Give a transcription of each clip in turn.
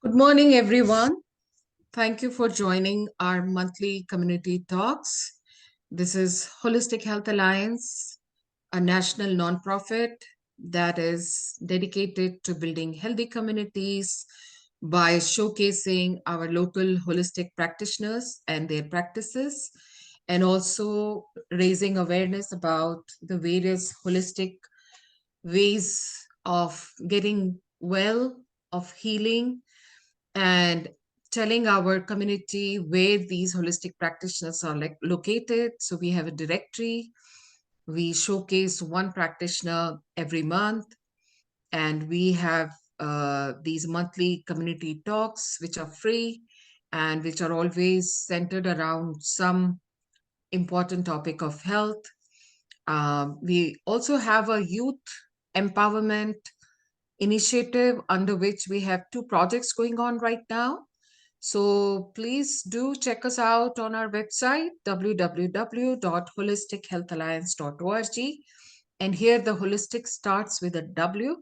Good morning, everyone. Thank you for joining our monthly community talks. This is Holistic Health Alliance, a national nonprofit that is dedicated to building healthy communities by showcasing our local holistic practitioners and their practices, and also raising awareness about the various holistic ways of getting well, of healing, and telling our community where these holistic practitioners are located. So we have a directory. We showcase one practitioner every month, and we have these monthly community talks, which are free and which are always centered around some important topic of health. We also have a youth empowerment initiative under which we have two projects going on right now. So please do check us out on our website, www.holistichealthalliance.org. And here the holistic starts with a W.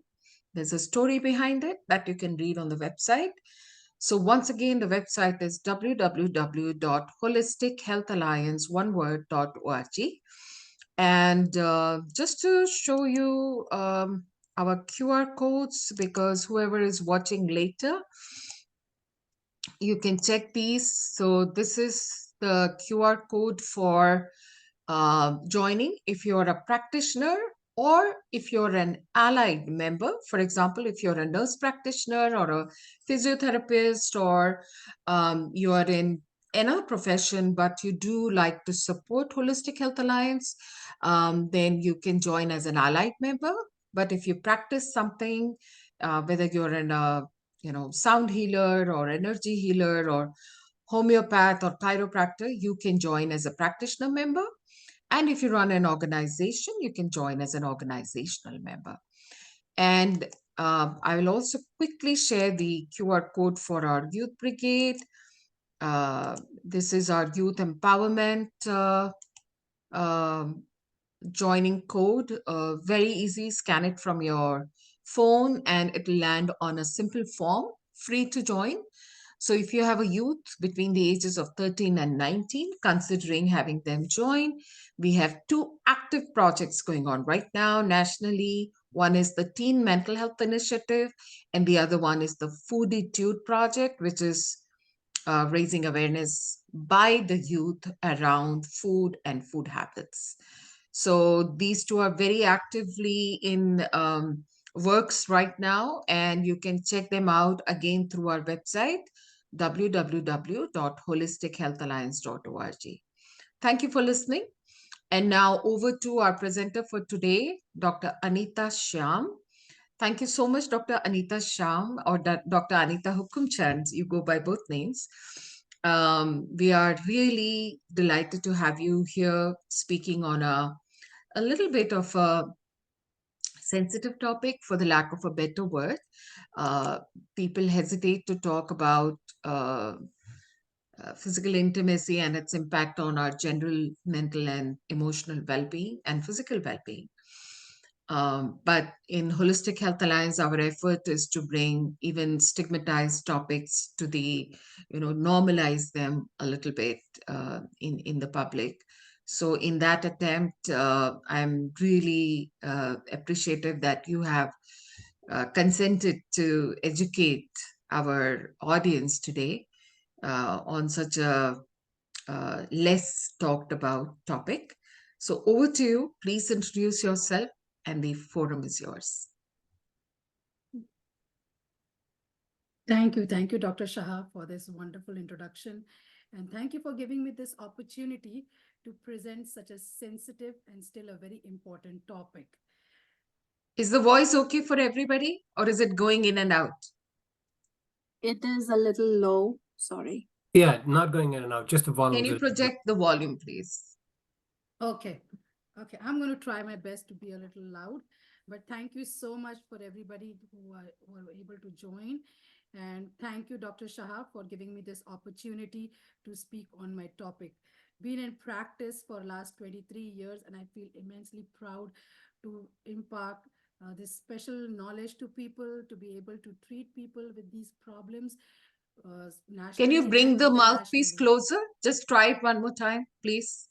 There's a story behind it that you can read on the website. So once again, the website is www.holistichealthalliance.org. And just to show you our QR codes, because whoever is watching later, you can check these. So this is the QR code for joining if you're a practitioner or if you're an allied member. For example, if you're a nurse practitioner or a physiotherapist, or you are in another profession, but you do like to support Holistic Health Alliance, then you can join as an allied member. But if you practice something, whether you're in a sound healer or energy healer or homeopath or chiropractor, you can join as a practitioner member. And if you run an organization, you can join as an organizational member. And I will also quickly share the QR code for our Youth Brigade. This is our youth empowerment joining code. Very easy, scan it from your phone and it will land on a simple form, free to join. So if you have a youth between the ages of 13 and 19, considering having them join, we have two active projects going on right now nationally. One is the Teen Mental Health Initiative, and the other one is the Fooditude project, which is raising awareness by the youth around food and food habits. So these two are very actively in works right now, and you can check them out again through our website, www.holistichealthalliance.org. Thank you for listening. And now over to our presenter for today, Dr. Anita Shyam. Thank you so much, Dr. Anita Shyam, or Dr. Anita Hukumchand. You go by both names. We are really delighted to have you here speaking on a little bit of a sensitive topic, for the lack of a better word. People hesitate to talk about physical intimacy and its impact on our general mental and emotional well-being and physical well-being. But in Holistic Health Alliance, our effort is to bring even stigmatized topics to normalize them a little bit in the public. So in that attempt, I'm really appreciative that you have consented to educate our audience today on such a less talked about topic. So over to you. Please introduce yourself, and the forum is yours. Thank you, Dr. Shah, for this wonderful introduction. And thank you for giving me this opportunity to present such a sensitive and still a very important topic. Is the voice okay for everybody, or is it going in and out? It is a little low, sorry. Yeah, not going in and out, just the volume. Can you project the volume, please? Okay, I'm going to try my best to be a little loud, but thank you so much for everybody who were able to join. And thank you, Dr. Shah, for giving me this opportunity to speak on my topic. Been in practice for last 23 years, and I feel immensely proud to impact this special knowledge to people to be able to treat people with these problems Can you nationally bring and the mouthpiece internationally. closer? Just try it one more time, please.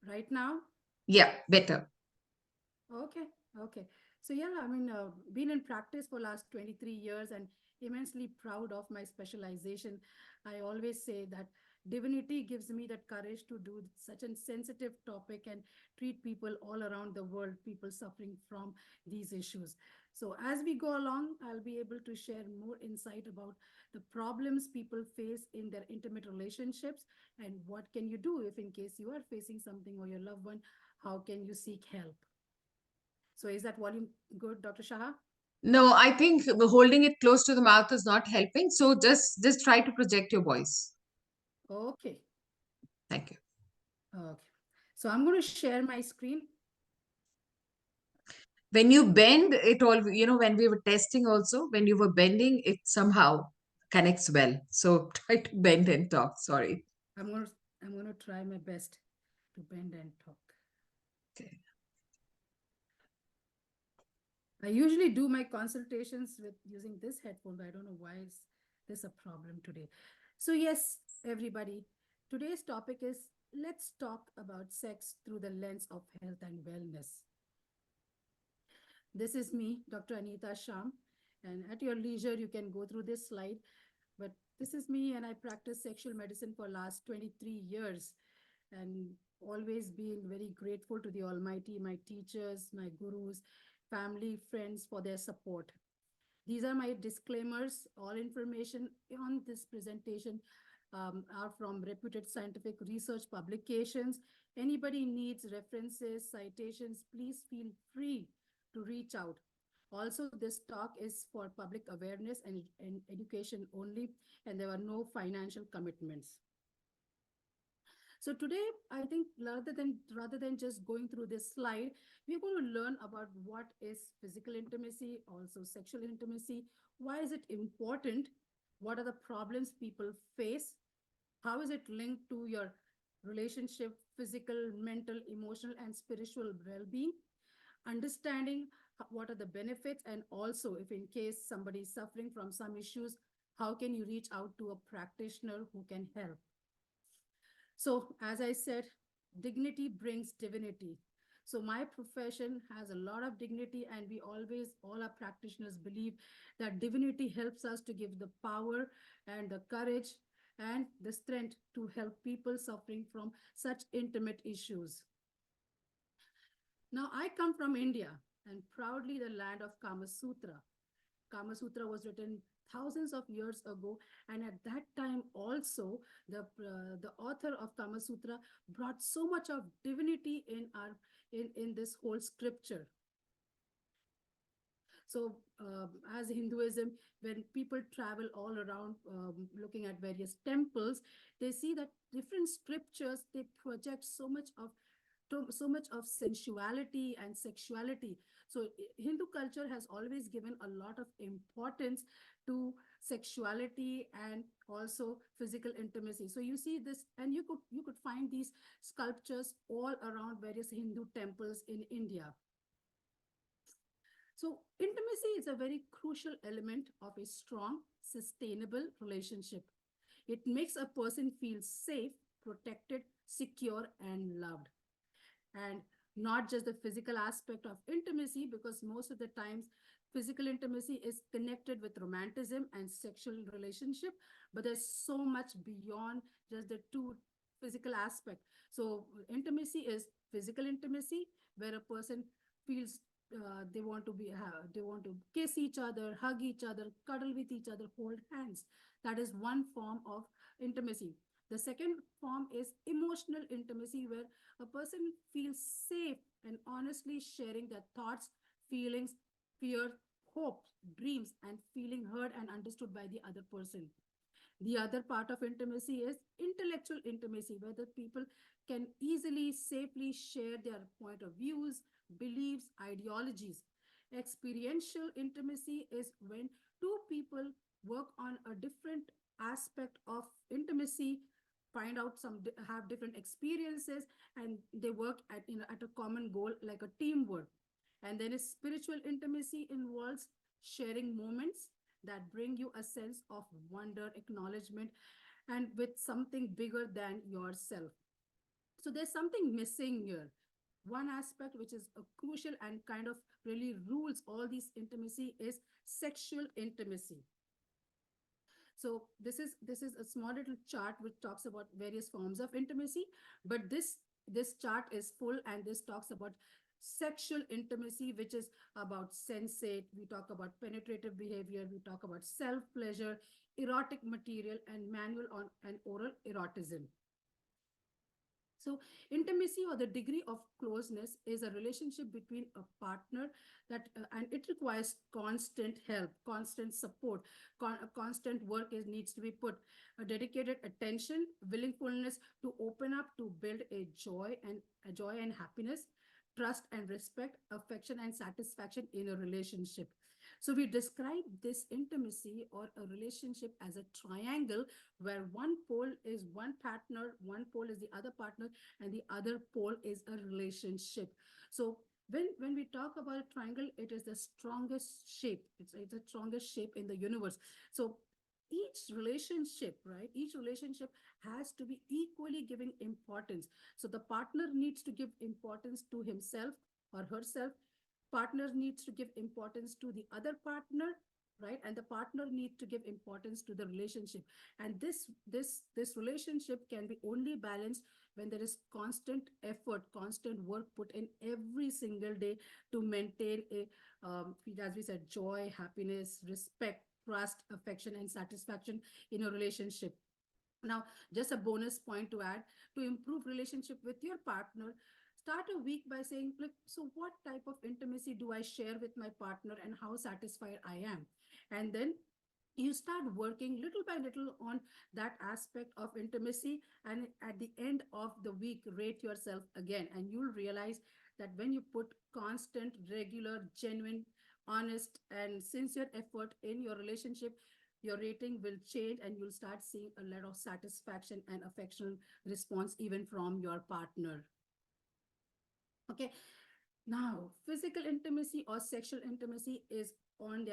Right now, Yeah, better. okay, okay. So yeah, I mean, been in practice for last 23 years and immensely proud of my specialization. I always say that divinity gives me that courage to do such a sensitive topic and treat people all around the world, people suffering from these issues. So as we go along, I'll be able to share more insight about the problems people face in their intimate relationships and what can you do if in case you are facing something or your loved one, how can you seek help? So is that volume good, Dr. Shah? No, I think holding it close to the mouth is not helping. So just try to project your voice. Okay. Thank you. Okay. So I'm going to share my screen. When you bend, it all, when we were testing also, when you were bending, it somehow connects well. So try to bend and talk. Sorry. I'm going to I'm going to try my best to bend and talk. Okay. I usually do my consultations with using this headphone, but I don't know why is this a problem today. So yes, everybody, today's topic is let's talk about sex through the lens of health and wellness. This is me, Dr. Anita Shyam, and at your leisure, you can go through this slide. But this is me, and I practice sexual medicine for last 23 years, and always being very grateful to the Almighty, my teachers, my gurus, family, friends for their support. These are my disclaimers. All information on this presentation are from reputed scientific research publications. Anybody needs references, citations, please feel free to reach out. Also, this talk is for public awareness and education only, and there are no financial commitments. So today, I think rather than just going through this slide, we're going to learn about what is physical intimacy, also sexual intimacy, why is it important, what are the problems people face, how is it linked to your relationship, physical, mental, emotional, and spiritual well-being, understanding what are the benefits, and also if in case somebody is suffering from some issues, how can you reach out to a practitioner who can help. So, as I said, dignity brings divinity. So, my profession has a lot of dignity, and all our practitioners believe that divinity helps us to give the power and the courage and the strength to help people suffering from such intimate issues. Now, I come from India and proudly the land of Kama Sutra. Kama Sutra was written thousands of years ago, and at that time also the author of Kama Sutra brought so much of divinity in this whole scripture. So, as Hinduism, when people travel all around looking at various temples, they see that different scriptures they project so much of sensuality and sexuality. So Hindu culture has always given a lot of importance to sexuality and also physical intimacy. So you see this, and you could find these sculptures all around various Hindu temples in India. So intimacy is a very crucial element of a strong, sustainable relationship. It makes a person feel safe, protected, secure, and loved. And not just the physical aspect of intimacy, because most of the times physical intimacy is connected with romanticism and sexual relationship, but there's so much beyond just the two physical aspect. So intimacy is physical intimacy where a person feels they want to kiss each other, hug each other, cuddle with each other, hold hands. That is one form of intimacy. The second form is emotional intimacy, where a person feels safe and honestly sharing their thoughts, feelings, fear, hopes, dreams, and feeling heard and understood by the other person. The other part of intimacy is intellectual intimacy, where the people can easily, safely share their point of views, beliefs, ideologies. Experiential intimacy is when two people work on a different aspect of intimacy, find out have different experiences, and they work at a common goal like a teamwork. And then spiritual intimacy involves sharing moments that bring you a sense of wonder, acknowledgement, and with something bigger than yourself. So there's something missing here. One aspect which is a crucial and kind of really rules all these intimacy is sexual intimacy. So this is a small little chart which talks about various forms of intimacy, but this chart is full, and this talks about sexual intimacy, which is about sensate. We talk about penetrative behavior, we talk about self pleasure, erotic material, and manual on and oral erotism. So, intimacy or the degree of closeness is a relationship between a partner and it requires constant help, constant support, constant work is needs to be put, a dedicated attention, willingfulness to open up, to build a joy and happiness, trust and respect, affection and satisfaction in a relationship. So we describe this intimacy or a relationship as a triangle where one pole is one partner, one pole is the other partner, and the other pole is a relationship. So when we talk about a triangle, it is the strongest shape. It's the strongest shape in the universe. So each relationship has to be equally giving importance. So the partner needs to give importance to himself or herself. Partner needs to give importance to the other partner, right? And the partner needs to give importance to the relationship. And this relationship can be only balanced when there is constant effort, constant work put in every single day to maintain as we said, joy, happiness, respect, trust, affection, and satisfaction in a relationship. Now, just a bonus point to add, to improve relationship with your partner, start a week by saying, look, so what type of intimacy do I share with my partner and how satisfied I am? And then you start working little by little on that aspect of intimacy, and at the end of the week rate yourself again, and you'll realize that when you put constant, regular, genuine, honest and sincere effort in your relationship, your rating will change and you'll start seeing a lot of satisfaction and affectionate response even from your partner. Okay, now physical intimacy or sexual intimacy is on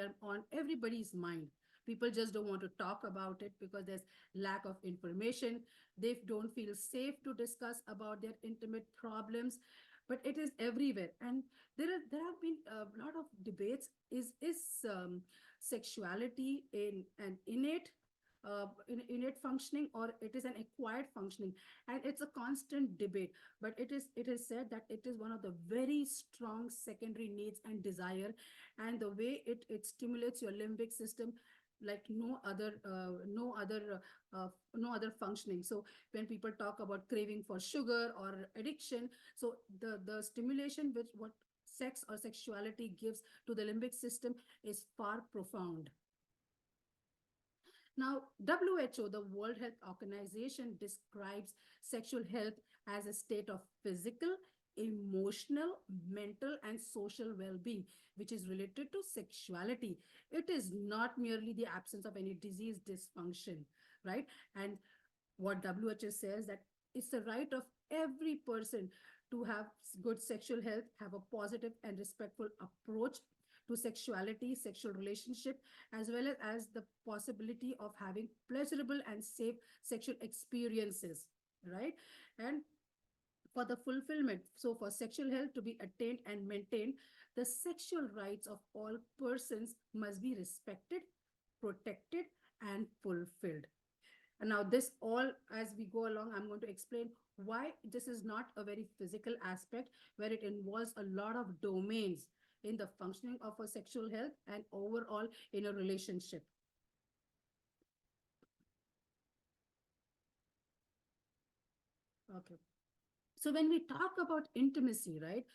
everybody's mind. People just don't want to talk about it because there's lack of information. They don't feel safe to discuss about their intimate problems, but it is everywhere. And there have been a lot of debates. Is sexuality in an innate functioning, or it is an acquired functioning? And it's a constant debate, but it is said that it is one of the very strong secondary needs and desire, and the way it stimulates your limbic system like no other functioning. So when people talk about craving for sugar or addiction, so the stimulation which what sex or sexuality gives to the limbic system is far profound. Now, WHO, the World Health Organization, describes sexual health as a state of physical, emotional, mental, and social well being, which is related to sexuality. It is not merely the absence of any disease dysfunction, right? And what WHO says that it's the right of every person to have good sexual health, have a positive and respectful approach to sexuality, sexual relationship, as well as the possibility of having pleasurable and safe sexual experiences, right? And for the fulfillment, so for sexual health to be attained and maintained, the sexual rights of all persons must be respected, protected, and fulfilled. And now, this all, as we go along, I'm going to explain why this is not a very physical aspect, where it involves a lot of domains in the functioning of a sexual health and overall in a relationship. Okay. So when we talk about intimacy, right,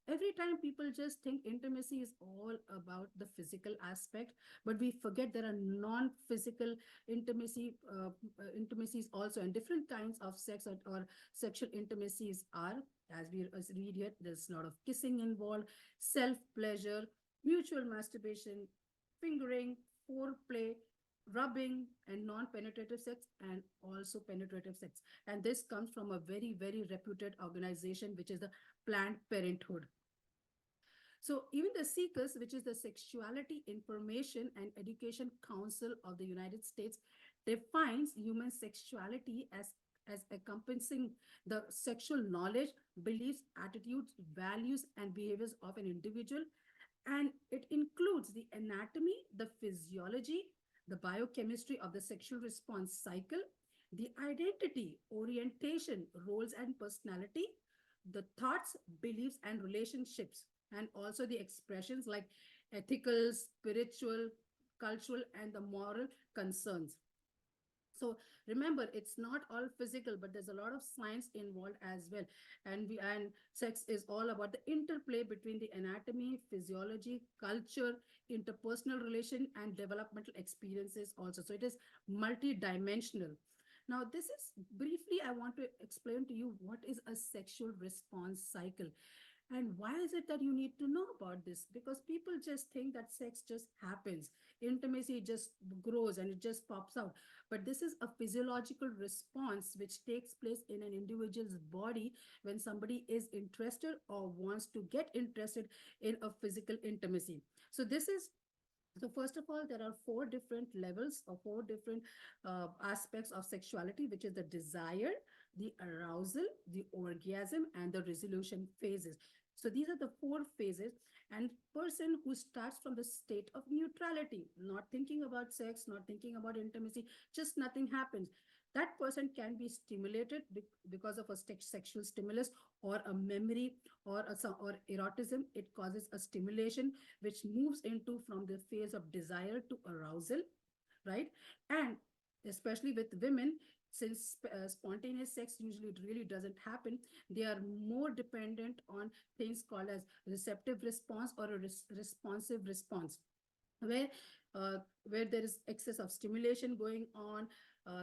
every time people just think intimacy is all about the physical aspect, but we forget there are non-physical intimacies also, and different kinds of sex or sexual intimacies are, as read here, there's a lot of kissing involved, self-pleasure, mutual masturbation, fingering, foreplay, rubbing, and non-penetrative sex, and also penetrative sex. And this comes from a very, very reputed organization, which is the Planned Parenthood. So even the SECUS, which is the Sexuality Information and Education Council of the United States, defines human sexuality as encompassing the sexual knowledge, beliefs, attitudes, values, and behaviors of an individual. And it includes the anatomy, the physiology, the biochemistry of the sexual response cycle, the identity, orientation, roles, and personality, the thoughts, beliefs, and relationships, and also the expressions like ethical, spiritual, cultural, and the moral concerns. So remember, it's not all physical, but there's a lot of science involved as well. And sex is all about the interplay between the anatomy, physiology, culture, interpersonal relation, and developmental experiences also. So it is multidimensional. Now, this is briefly, I want to explain to you what is a sexual response cycle. And why is it that you need to know about this? Because people just think that sex just happens, intimacy just grows and it just pops out. But this is a physiological response which takes place in an individual's body when somebody is interested or wants to get interested in a physical intimacy. So this is so first of all, there are four different levels or four different aspects of sexuality, which is the desire, the arousal, the orgasm, and the resolution phases. So these are the four phases. And person who starts from the state of neutrality, not thinking about sex, not thinking about intimacy, just nothing happens. That person can be stimulated because of a sexual stimulus or a memory or erotism. It causes a stimulation which moves into from the phase of desire to arousal, right? And especially with women, since spontaneous sex usually really doesn't happen, they are more dependent on things called as receptive response or a responsive response, where where there is excess of stimulation going on.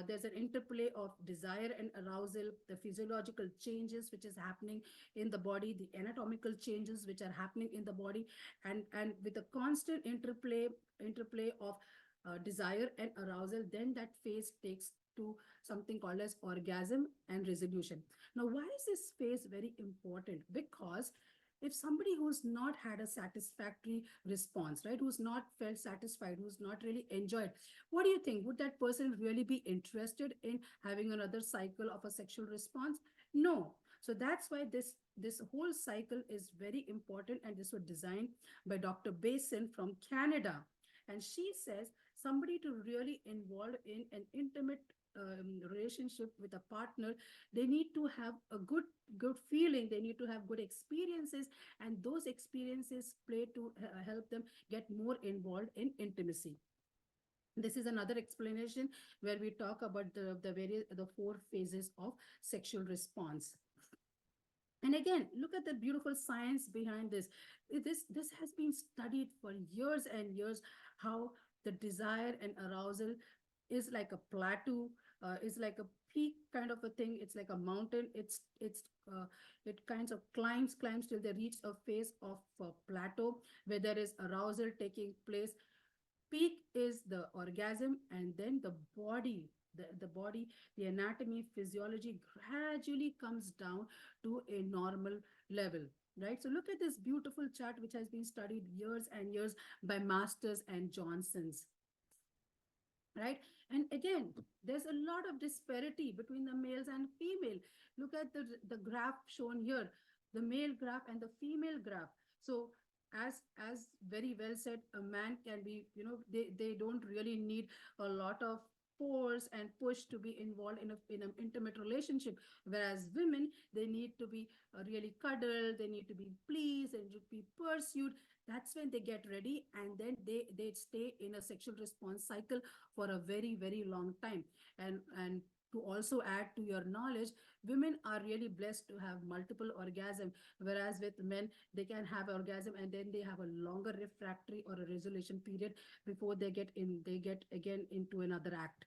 There's an interplay of desire and arousal, the physiological changes which is happening in the body, the anatomical changes which are happening in the body, and with a constant interplay of desire and arousal, then that phase takes to something called as orgasm and resolution. Now, why is this phase very important? Because if somebody who's not had a satisfactory response, right, who's not felt satisfied, who's not really enjoyed, what do you think? Would that person really be interested in having another cycle of a sexual response? No. So that's why this whole cycle is very important, and this was designed by Dr. Basin from Canada. And she says somebody to really involve in an intimate relationship with a partner, they need to have a good feeling, they need to have good experiences, and those experiences play to help them get more involved in intimacy. This is another explanation where we talk about the four phases of sexual response. And again, look at the beautiful science behind this. This has been studied for years and years, how the desire and arousal is like a plateau, is like a peak kind of a thing. It's like a mountain. It kinds of climbs till they reach a phase of plateau where there is arousal taking place. Peak is the orgasm, and then the body, the anatomy, physiology gradually comes down to a normal level, right? So look at this beautiful chart which has been studied years and years by Masters and Johnsons, right? And again, there's a lot of disparity between the males and female. Look at the graph shown here, the male graph and the female graph. So as very well said, a man can be, they don't really need a lot of force and push to be involved in an intimate relationship, whereas women, they need to be really cuddled, they need to be pleased and to be pursued. That's when they get ready, and then they stay in a sexual response cycle for a very very long time. And to also add to your knowledge, women are really blessed to have multiple orgasm, whereas with men, they can have orgasm and then they have a longer refractory or a resolution period before they get again into another act.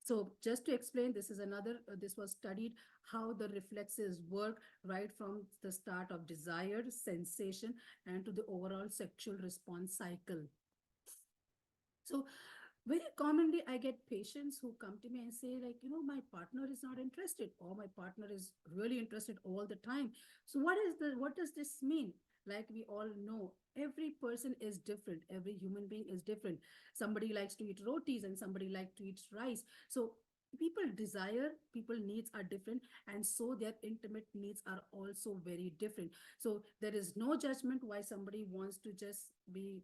So just to explain, this is another, this was studied how the reflexes work right from the start of desire, sensation, and to the overall sexual response cycle. So very commonly, I get patients who come to me and say, like, my partner is not interested, or my partner is really interested all the time. So what does this mean? like we all know, every person is different. Every human being is different. Somebody likes to eat rotis and somebody likes to eat rice. So people desire, people needs are different, and so their intimate needs are also very different. So there is no judgment why somebody wants to just be,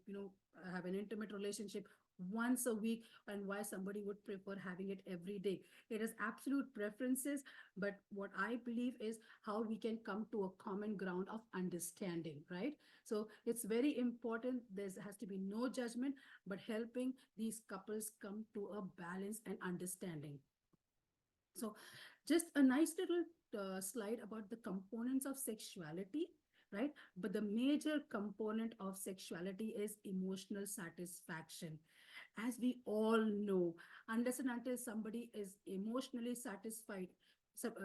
have an intimate relationship once a week, and why somebody would prefer having it every day. It is absolute preferences, but what I believe is how we can come to a common ground of understanding, right? So it's very important. There has to be no judgment, but helping these couples come to a balance and understanding. So, just a nice little slide about the components of sexuality, right? But the major component of sexuality is emotional satisfaction. As we all know, unless and until somebody is emotionally satisfied,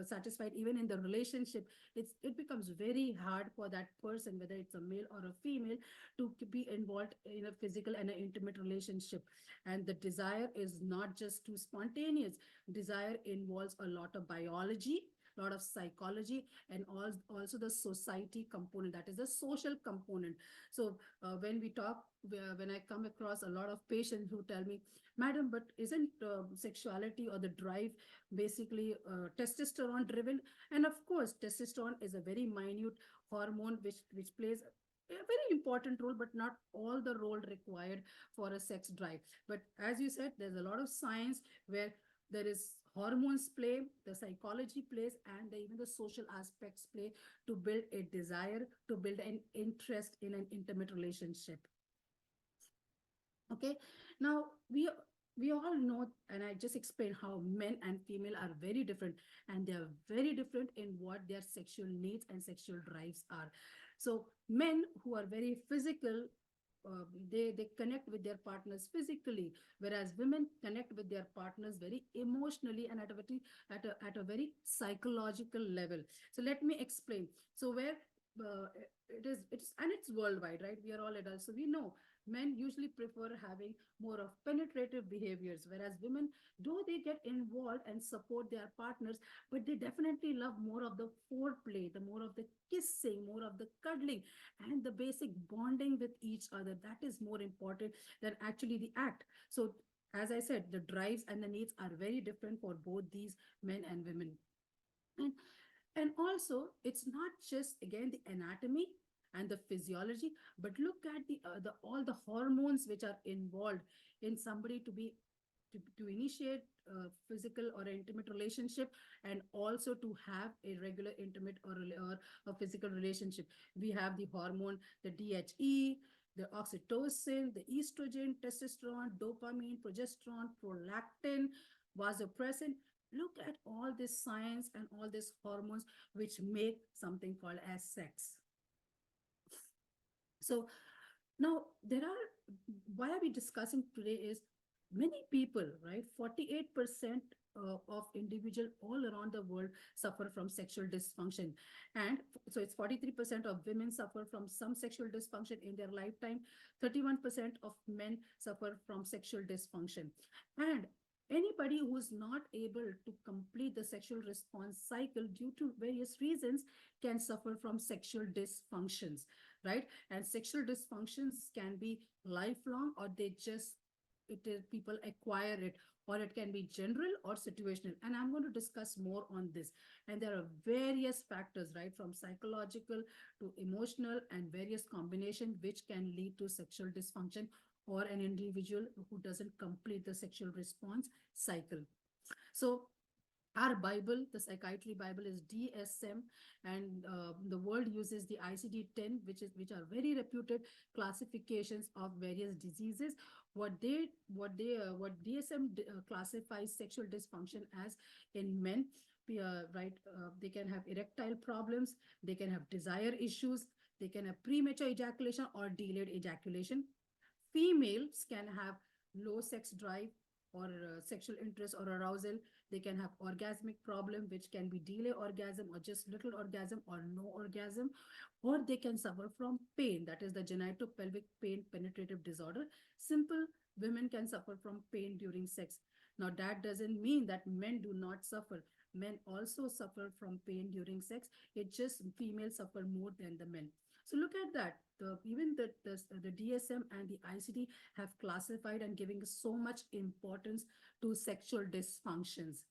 satisfied even in the relationship, it becomes very hard for that person, whether it's a male or a female, to be involved in a physical and an intimate relationship. And the desire is not just too spontaneous. Desire involves a lot of biology, a lot of psychology, and also the society component, that is the social component. So when we talk, when I come across a lot of patients who tell me, madam, but isn't sexuality or the drive basically testosterone driven? And of course, testosterone is a very minute hormone which plays a very important role, but not all the role required for a sex drive. But as you said, there's a lot of science where there is hormones play, the psychology plays, and even the social aspects play to build a desire, to build an interest in an intimate relationship. Okay, now we all know, and I just explained how men and female are very different, and they are very different in what their sexual needs and sexual drives are. So men who are very physical, they connect with their partners physically, whereas women connect with their partners very emotionally and at a very psychological level. So let me explain. So where it's worldwide, right? We are all adults, so we know men usually prefer having more of penetrative behaviors, whereas women, though they get involved and support their partners, but they definitely love more of the foreplay, the more of the kissing, more of the cuddling, and the basic bonding with each other. That is more important than actually the act. So as I said, the drives and the needs are very different for both these men and women. And and also, it's not just again the anatomy and the physiology, but look at the all the hormones which are involved in somebody to initiate physical or intimate relationship, and also to have a regular intimate or a physical relationship. We have the hormone, the DHE, the oxytocin, the estrogen, testosterone, dopamine, progesterone, prolactin, vasopressin. Look at all this science and all these hormones which make something called as sex. So now there are, why are we discussing today is many people, right? 48% of individual all around the world suffer from sexual dysfunction. And so it's 43% of women suffer from some sexual dysfunction in their lifetime. 31% of men suffer from sexual dysfunction. And anybody who is not able to complete the sexual response cycle due to various reasons can suffer from sexual dysfunctions, right? And sexual dysfunctions can be lifelong, or they just, it is people acquire it, or it can be general or situational. And I'm going to discuss more on this. And there are various factors, right, from psychological to emotional, and various combination which can lead to sexual dysfunction or an individual who doesn't complete the sexual response cycle. So our Bible, the Psychiatry Bible, is DSM, and the world uses the ICD-10, which are very reputed classifications of various diseases. What DSM classifies sexual dysfunction as in men, right? They can have erectile problems, they can have desire issues, they can have premature ejaculation or delayed ejaculation. Females can have low sex drive or sexual interest or arousal. They can have orgasmic problem, which can be delay orgasm or just little orgasm or no orgasm, or they can suffer from pain, that is the genitopelvic pain penetrative disorder. Simple, women can suffer from pain during sex. Now that doesn't mean that men do not suffer. Men also suffer from pain during sex. It just females suffer more than the men. So look at that. Even the DSM and the ICD have classified and giving so much importance to sexual dysfunctions.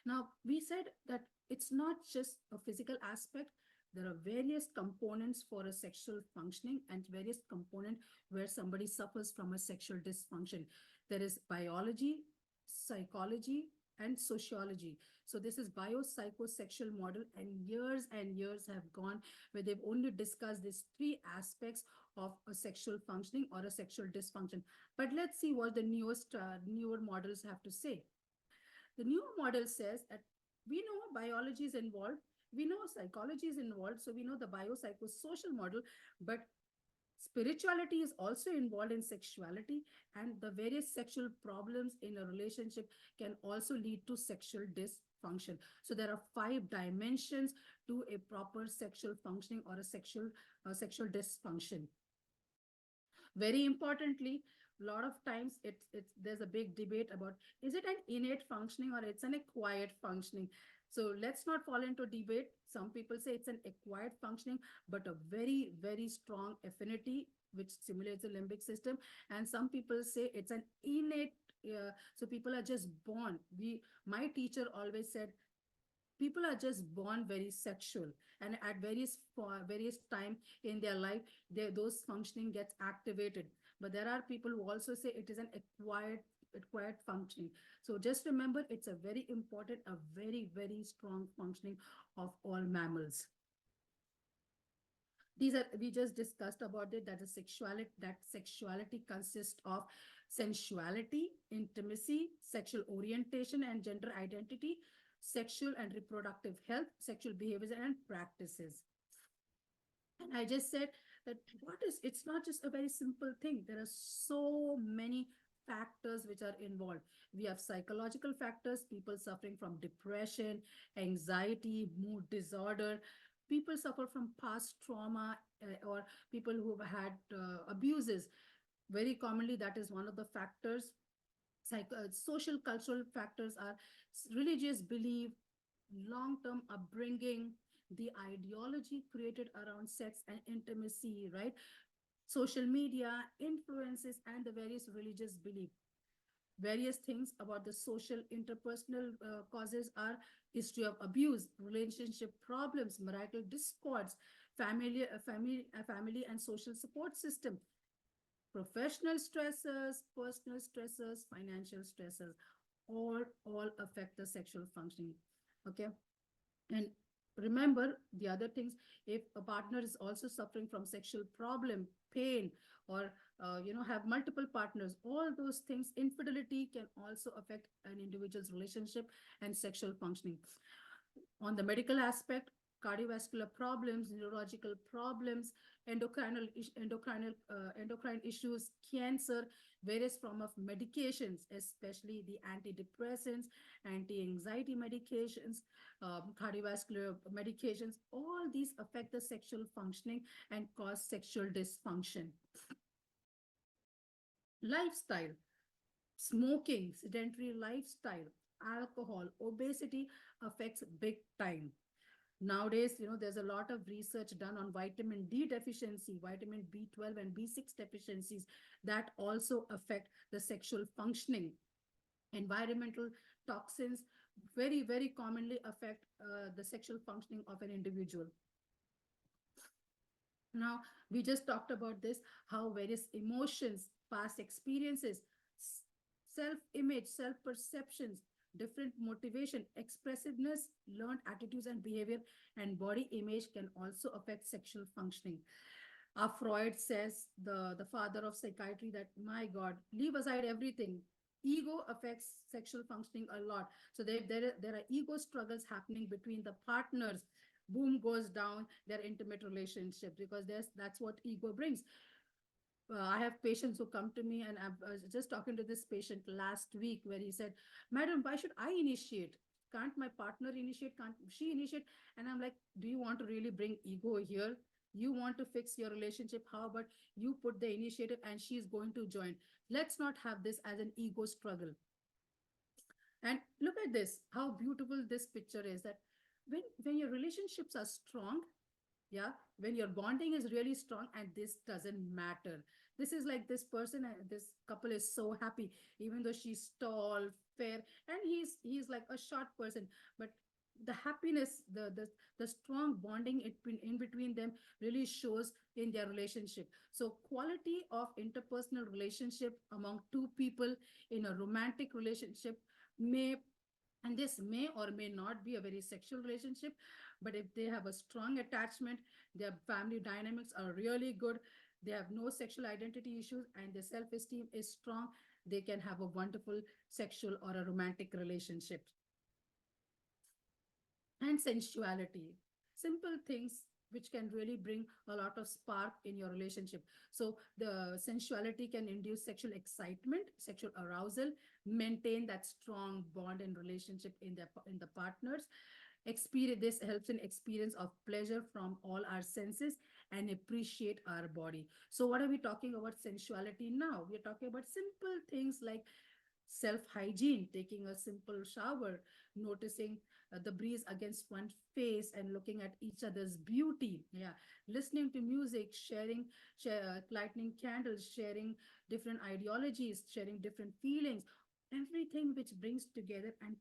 Now, we said that it's not just a physical aspect. There are various components for a sexual functioning and various components where somebody suffers from a sexual dysfunction. There is biology, psychology, and sociology. So this is biopsychosexual model, and years have gone where they've only discussed these three aspects of a sexual functioning or a sexual dysfunction. But let's see what the newer models have to say. The new model says that we know biology is involved, we know psychology is involved, so we know the biopsychosocial model, but spirituality is also involved in sexuality, and the various sexual problems in a relationship can also lead to sexual dysfunction. So there are 5 dimensions to a proper sexual functioning or a sexual dysfunction. Very importantly, a lot of times it's there's a big debate about, is it an innate functioning or it's an acquired functioning. So let's not fall into debate. Some people say it's an acquired functioning, but a very strong affinity which simulates the limbic system, and some people say it's an innate. So people are just born. We My teacher always said people are just born very sexual, and at various time in their life those functioning gets activated. But there are people who also say it is an acquired functioning. So just remember, it's a very important, a very strong functioning of all mammals. These are, we just discussed about it, that is sexuality consists of sensuality, intimacy, sexual orientation and gender identity, sexual and reproductive health, sexual behaviors and practices. And I just said that it's not just a very simple thing. There are so many factors which are involved. We have psychological factors, people suffering from depression, anxiety, mood disorder, people suffer from past trauma, or people who've had abuses. Very commonly, that is one of the factors. Social cultural factors are religious belief, long-term upbringing, the ideology created around sex and intimacy, right? Social media influences and the various religious belief. Various things about the social interpersonal causes are history of abuse, relationship problems, marital discords, family and social support system, professional stressors, personal stressors, financial stressors, all affect the sexual functioning. Okay. And remember the other things, if a partner is also suffering from sexual problem, pain, or have multiple partners, all those things, infidelity can also affect an individual's relationship and sexual functioning. On the medical aspect, cardiovascular problems, neurological problems, endocrine issues, cancer, various form of medications, especially the antidepressants, anti-anxiety medications, cardiovascular medications, all these affect the sexual functioning and cause sexual dysfunction. Lifestyle, smoking, sedentary lifestyle, alcohol, obesity affects big time. Nowadays, there's a lot of research done on vitamin D deficiency, vitamin B12 and B6 deficiencies that also affect the sexual functioning. Environmental toxins very commonly affect the sexual functioning of an individual. Now, we just talked about this, how various emotions, past experiences, self-image, self-perceptions, different motivation, expressiveness, learned attitudes and behavior, and body image can also affect sexual functioning. Freud says, the father of psychiatry, that, my God, leave aside everything. Ego affects sexual functioning a lot. So there are ego struggles happening between the partners. Boom goes down their intimate relationship, because that's what ego brings. I have patients who come to me, and I was just talking to this patient last week where he said, Madam, why should I initiate? Can't my partner initiate? Can't she initiate? And I'm like, do you want to really bring ego here? You want to fix your relationship? How about you put the initiative and she's going to join? Let's not have this as an ego struggle. And look at this, how beautiful this picture is, that when your relationships are strong, Yeah, when your bonding is really strong, and this doesn't matter. This is like this person, this couple is so happy, even though she's tall, fair, and he's like a short person, but the happiness, the strong bonding in between them really shows in their relationship. So quality of interpersonal relationship among two people in a romantic relationship may, and this may or may not be a very sexual relationship, but if they have a strong attachment, their family dynamics are really good, they have no sexual identity issues, and their self-esteem is strong, they can have a wonderful sexual or a romantic relationship. And sensuality, simple things which can really bring a lot of spark in your relationship. So the sensuality can induce sexual excitement, sexual arousal, maintain that strong bond and relationship in the partners. Experience, this helps in experience of pleasure from all our senses and appreciate our body. So what are we talking about sensuality now? We're talking about simple things like self hygiene, taking a simple shower, noticing the breeze against one's face and looking at each other's beauty. Yeah, listening to music, lighting candles, sharing different ideologies, sharing different feelings. Everything which brings together and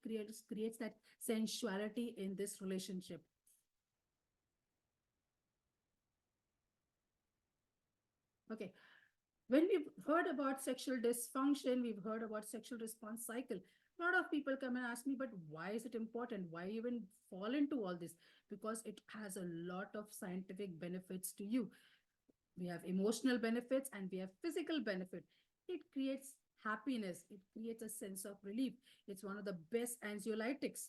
creates that sensuality in this relationship. Okay, when we've heard about sexual dysfunction, we've heard about sexual response cycle. A lot of people come and ask me, but why is it important? Why even fall into all this? Because it has a lot of scientific benefits to you. We have emotional benefits and we have physical benefit. It creates happiness. It creates a sense of relief. It's one of the best anxiolytics.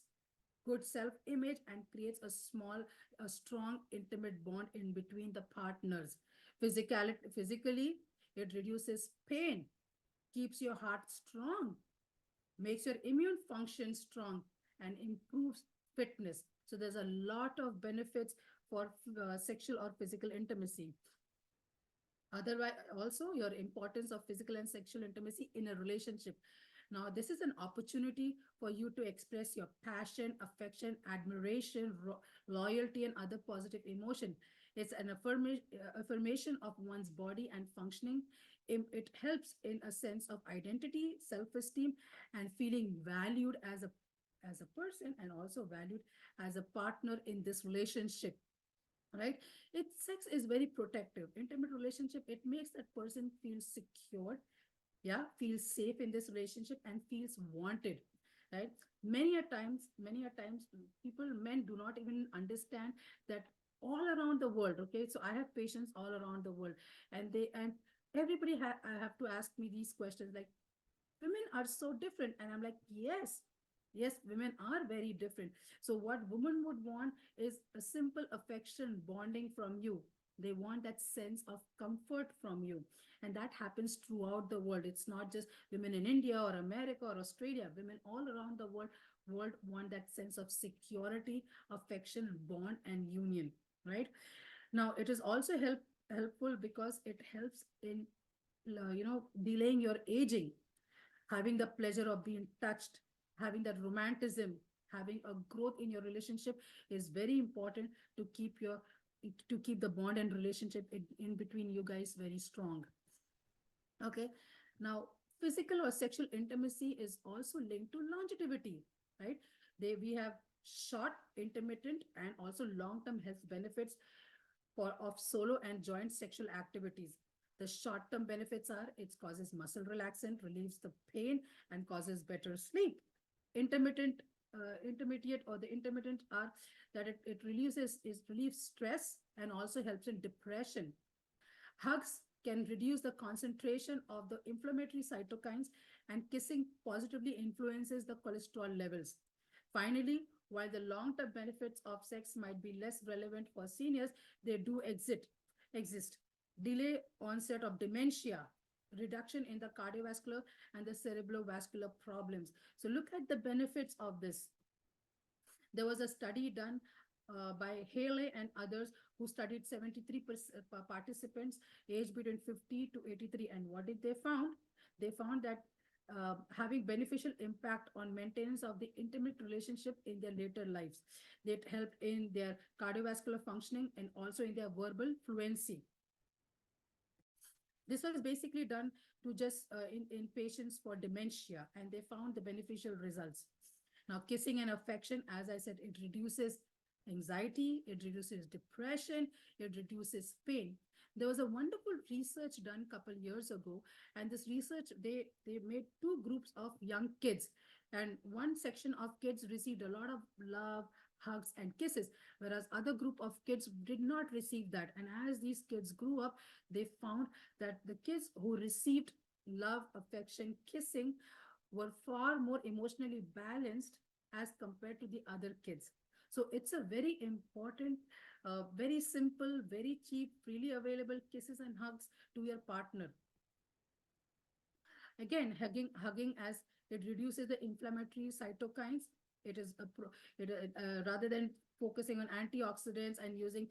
Good self-image and creates a strong, intimate bond in between the partners. Physically, it reduces pain, keeps your heart strong, makes your immune function strong, and improves fitness. So there's a lot of benefits for sexual or physical intimacy. Otherwise, also your importance of physical and sexual intimacy in a relationship. Now this is an opportunity for you to express your passion, affection, admiration, loyalty, and other positive emotion. It's an affirmation of one's body and functioning. It helps in a sense of identity, self-esteem, and feeling valued as a person, and also valued as a partner in this relationship, right? It Sex is very protective. Intimate relationship, it makes that person feel secure, yeah, feels safe in this relationship and feels wanted, right? Many a times people, men, do not even understand that all around the world. Okay, so I have patients all around the world, and everybody I have to ask me these questions like, women are so different, and I'm like, yes, women are very different. So what women would want is a simple affection, bonding from you. They want that sense of comfort from you, and that happens throughout the world. It's not just women in India or America or Australia. Women all around the world want that sense of security, affection, bond, and union, right? Now it is also helpful because it helps in delaying your aging. Having the pleasure of being touched, having that romanticism, having a growth in your relationship is very important to keep the bond and relationship in between you guys very strong. Okay, now physical or sexual intimacy is also linked to longevity, right? We have short, intermittent, and also long-term health benefits for of solo and joint sexual activities. The short-term benefits are it causes muscle relaxant, relieves the pain, and causes better sleep. Intermittent, intermediate or the intermittent are that it relieves stress and also helps in depression. Hugs can reduce the concentration of the inflammatory cytokines, and kissing positively influences the cholesterol levels. Finally, while the long-term benefits of sex might be less relevant for seniors, they do exist. Delay onset of dementia, reduction in the cardiovascular and the cerebrovascular problems. So look at the benefits of this. There was a study done by Haley and others who studied 73 participants aged between 50 to 83. And what did they found? They found that having beneficial impact on maintenance of the intimate relationship in their later lives. They help in their cardiovascular functioning and also in their verbal fluency. This was basically done to just in patients for dementia, and they found the beneficial results. Now, kissing and affection, as I said, it reduces anxiety, it reduces depression, it reduces pain. There was a wonderful research done a couple years ago, and this research they made two groups of young kids, and one section of kids received a lot of love, hugs, and kisses, whereas other group of kids did not receive that. And as these kids grew up, they found that the kids who received love, affection, kissing were far more emotionally balanced as compared to the other kids. So it's a very important, very simple, very cheap, freely available kisses and hugs to your partner. Again, hugging as it reduces the inflammatory cytokines. It is a rather than focusing on antioxidants and using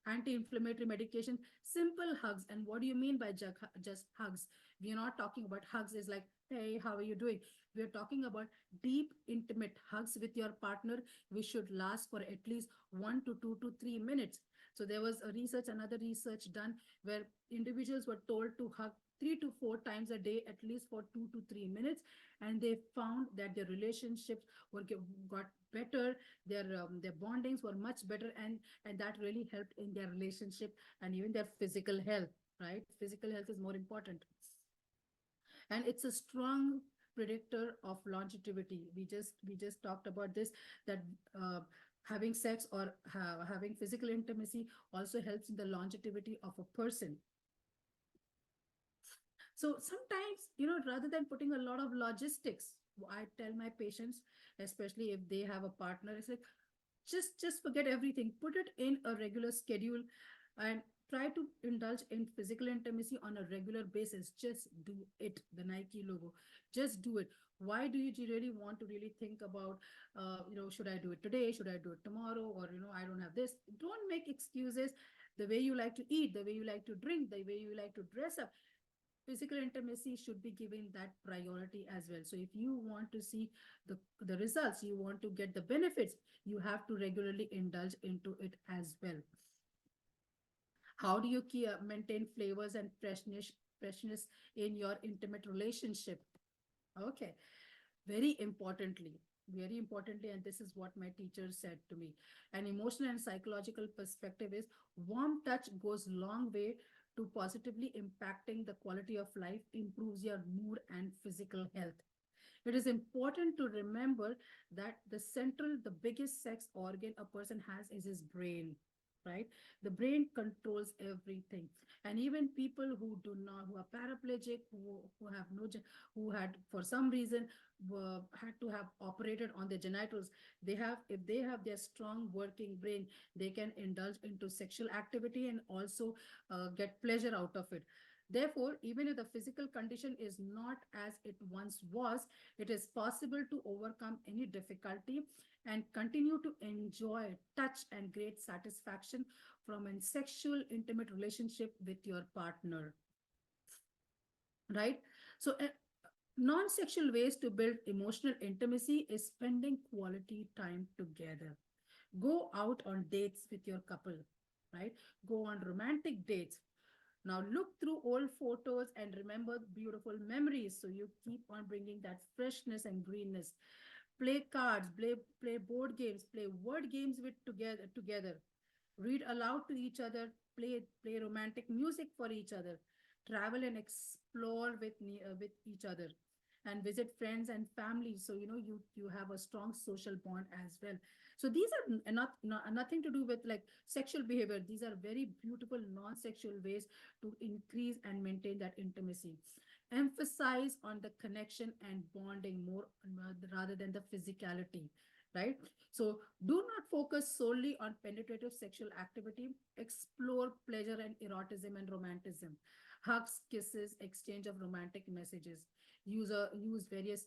anti-inflammatory medication, simple hugs. And what do you mean by just hugs? We are not talking about hugs is like, hey, how are you doing? We're talking about deep, intimate hugs with your partner, which should last for at least 1 to 2 to 3 minutes. So there was a research, another research done where individuals were told to hug 3 to 4 times a day, at least for 2 to 3 minutes, and they found that their relationships got better, their bondings were much better, and that really helped in their relationship and even their physical health. Right, physical health is more important, and it's a strong predictor of longevity. We just talked about this, that having sex or having physical intimacy also helps in the longevity of a person. So sometimes, rather than putting a lot of logistics, I tell my patients, especially if they have a partner, it's like, just forget everything, put it in a regular schedule, and try to indulge in physical intimacy on a regular basis. Just do it. The Nike logo, just do it. Why do you really want to really think about, should I do it today, should I do it tomorrow, or I don't have this? Don't make excuses. The way you like to eat, the way you like to drink, the way you like to dress up, physical intimacy should be given that priority as well. So if you want to see the results, you want to get the benefits, you have to regularly indulge into it as well. How do you maintain flavors and freshness in your intimate relationship? Okay, very importantly, very importantly, and this is what my teacher said to me, an emotional and psychological perspective is warm touch goes long way to positively impacting the quality of life, improves your mood and physical health. It is important to remember that the biggest sex organ a person has is his brain, right? The brain controls everything. And even people who do not, who are paraplegic, who have no, who had for some reason had to have operated on their genitals, if they have their strong working brain, they can indulge into sexual activity and also get pleasure out of it. Therefore, even if the physical condition is not as it once was, it is possible to overcome any difficulty and continue to enjoy touch and great satisfaction from a sexual intimate relationship with your partner. Right? So, non-sexual ways to build emotional intimacy is spending quality time together. Go out on dates with your couple, right? Go on romantic dates. Now look through old photos and remember beautiful memories. So you keep on bringing that freshness and greenness. Play cards, play board games, play word games together. Read aloud to each other, play romantic music for each other. Travel and explore with each other, and visit friends and family. So you have a strong social bond as well. So these are nothing to do with like sexual behavior. These are very beautiful non-sexual ways to increase and maintain that intimacy. Emphasize on the connection and bonding more rather than the physicality, right? So do not focus solely on penetrative sexual activity. Explore pleasure and eroticism and romanticism. Hugs, kisses, exchange of romantic messages. Use various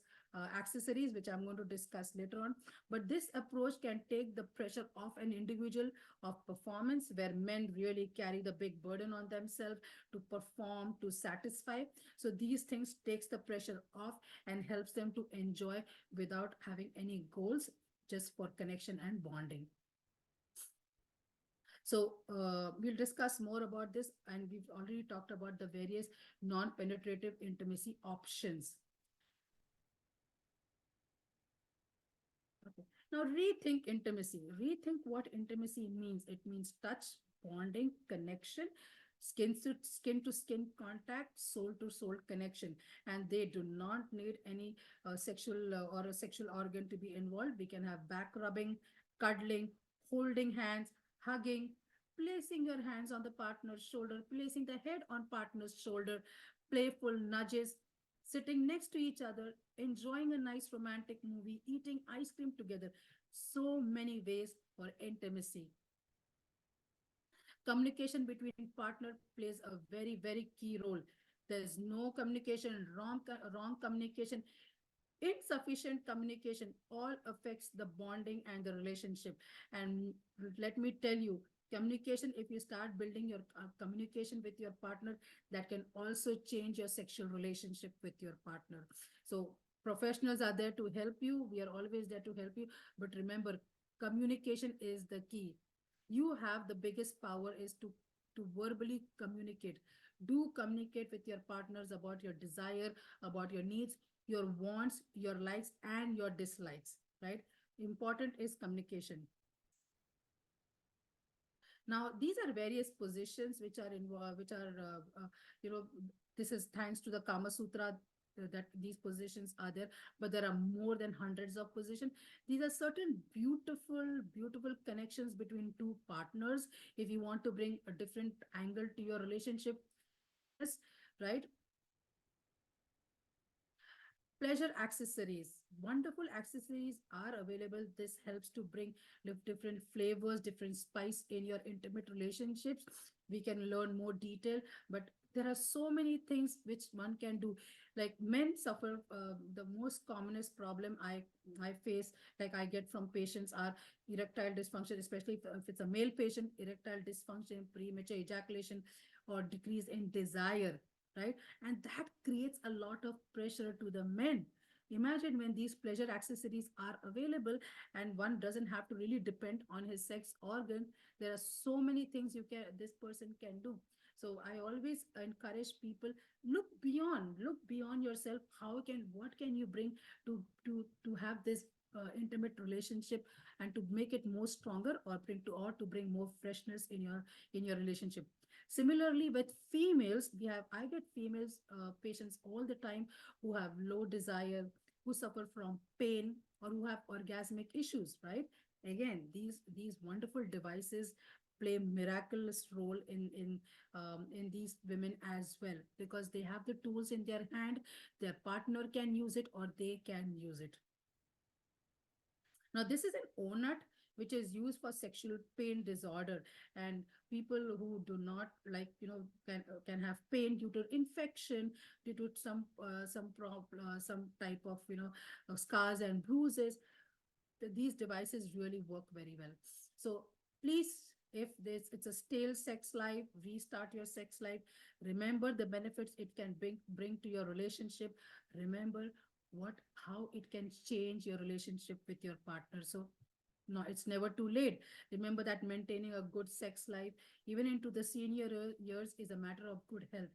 accessories, which I'm going to discuss later on. But this approach can take the pressure off an individual of performance, where men really carry the big burden on themselves to perform, to satisfy. So these things takes the pressure off and helps them to enjoy without having any goals, just for connection and bonding. So we'll discuss more about this, and we've already talked about the various non-penetrative intimacy options. Okay. Now rethink intimacy. Rethink what intimacy means. It means touch, bonding, connection, skin to skin contact, soul to soul connection, and they do not need any sexual or a sexual organ to be involved. We can have back rubbing, cuddling, holding hands, hugging, placing your hands on the partner's shoulder, placing the head on partner's shoulder, playful nudges, sitting next to each other, enjoying a nice romantic movie, eating ice cream together. So many ways for intimacy. Communication between partner plays a very, very key role. There's no communication, wrong communication, insufficient communication all affects the bonding and the relationship. And let me tell you, communication, if you start building your communication with your partner, that can also change your sexual relationship with your partner. So professionals are there to help you, we are always there to help you, but remember, communication is the key. You have the biggest power is to verbally communicate. Do communicate with your partners about your desire, about your needs, your wants, your likes, and your dislikes, right? Important is communication. Now, these are various positions which are involved, which are, you know, this is thanks to the Kama Sutra that these positions are there, but there are more than hundreds of positions. These are certain beautiful, beautiful connections between two partners. If you want to bring a different angle to your relationship, yes, right? Pleasure accessories, wonderful accessories are available. This helps to bring different flavors, different spice in your intimate relationships. We can learn more detail, but there are so many things which one can do. Like men suffer, the most commonest problem I face, like I get from patients, are erectile dysfunction, especially if it's a male patient, erectile dysfunction, premature ejaculation, or decrease in desire, right? And that creates a lot of pressure to the men. Imagine when these pleasure accessories are available and one doesn't have to really depend on his sex organ. There are so many things this person can do. So I always encourage people, look beyond yourself. What can you bring to have this intimate relationship, and to make it more stronger, or to bring more freshness in your relationship. Similarly, with females, I get females patients all the time who have low desire, who suffer from pain, or who have orgasmic issues, right? Again, these wonderful devices play miraculous role in these women as well, because they have the tools in their hand. Their partner can use it, or they can use it. Now, this is an ONUT, which is used for sexual pain disorder, and people who do not like, can have pain due to infection, due to some type of, scars and bruises. These devices really work very well. So please, if it's a stale sex life, restart your sex life. Remember the benefits it can bring to your relationship. Remember how it can change your relationship with your partner. So no, it's never too late. Remember that maintaining a good sex life, even into the senior years, is a matter of good health.